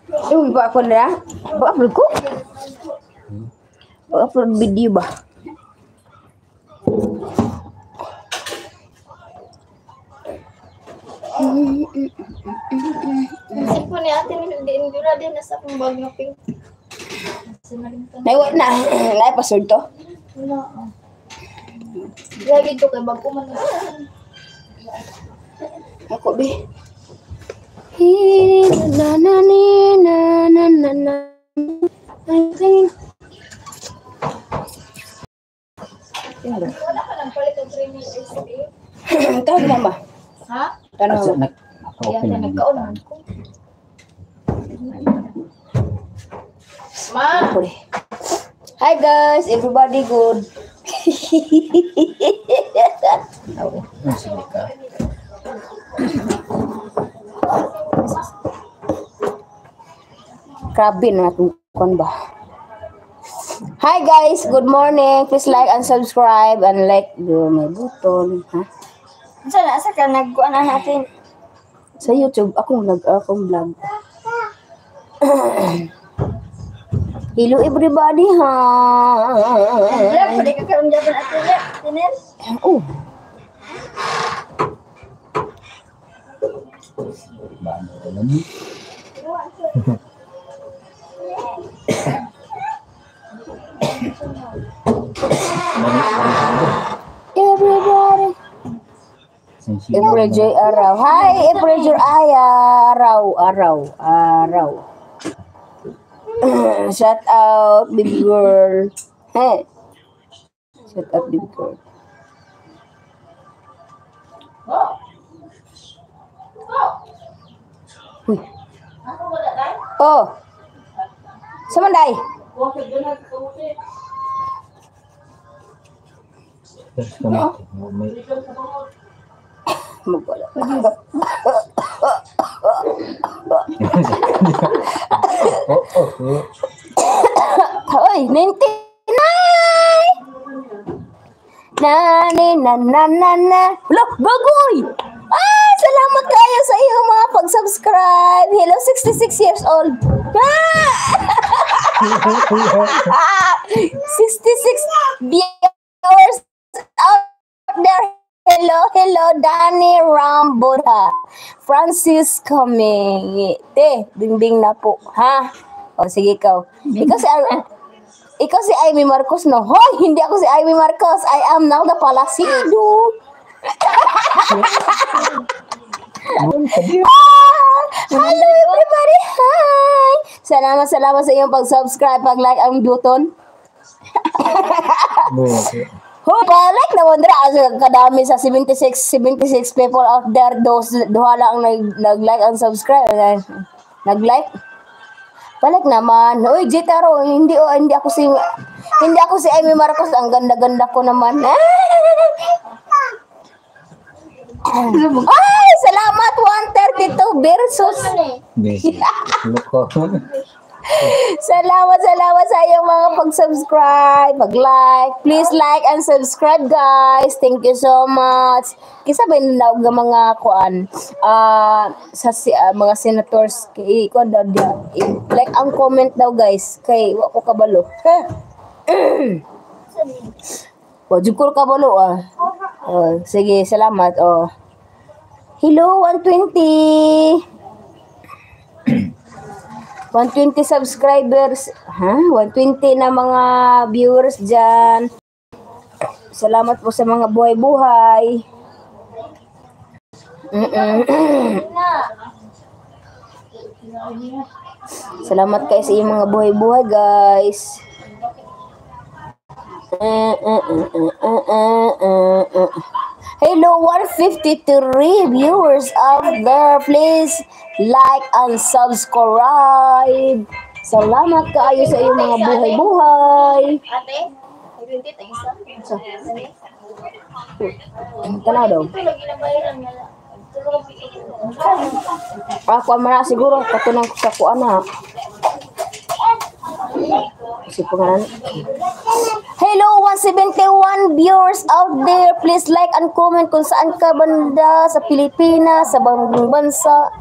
Yung ba ako na? Ba-upload ko? Ba-upload video ba? Kasi po ni ate, hindi din nasa akong bag na pink. Naiwat na. Naipassword to? Wala. Lagi ito kay bag ko man. Ako, be. Na na ni na na na na. Wala ka nang palit ang training SPA. Tawag na ba? Ha? Tanong. Yan na nagkaon ko. Ma! Hi guys, everybody good. Sige ka. Grabe na itong ba? Hi guys, good morning. Please like and subscribe and like the my button. Ha? Asa ka nagkuan na natin? Sa YouTube, akong vlog. Hello everybody, ha? Vlog, pwede ka karoon dyan natin. Tinel? Oh. Baano ko naman. Everybody. April Joy Araw. Hi, April Joy Araw. Shout out, baby girl. Hey. Shout out, baby girl. Uy. Oh. Samanday. Magwala. Hoy, 99! Na. Look, bagoy! Ah, salamat kayo sa iyong mga pag-subscribe. Hello, 66 years old. Ah! 66 viewers out there. Hello, Danny Ramboda. Francis coming. Bimbing na po, ha? O, sige ikaw. Ikaw si Ivy Marcos, no? Hoy, hindi ako si Ivy Marcos. I am now the Palasido. Hello everybody, hi! Salamat sa iyong pag-subscribe, pag-like ang button. Like na wonder kadami sa 76 people out there, duha lang nag-like and subscribe, nag-like. Balik naman. Uy, Jitaro, hindi ako si Amy Marcos, ang ganda-ganda ko naman. Ay, salamat 132 versus. Salamat sa iyong mga pag-subscribe, mag-like. Please like and subscribe, guys. Thank you so much. Kisa ba yung mga kuan sa mga senators kay ko daw like ang comment daw, guys, kay wa ko kabalo. Wajud ko kabalo sige, salamat. Hello 120 subscribers. 120 na mga viewers dyan. Salamat po sa mga buhay-buhay. Salamat kayo sa iyong mga buhay-buhay, guys. Hello, 153 viewers out there. Please like and subscribe. Salamat kayo sa iyong mga buhay-buhay. Ate, nag-20 tayo isa. Tanaw daw. Ito lagi na bayaran nga lang. Ako man siguro katunang ko sa kuan ha. Si pangalan. Hello 171 viewers out there. Please like and comment kung saan ka banda sa Pilipinas, sa bang bansa.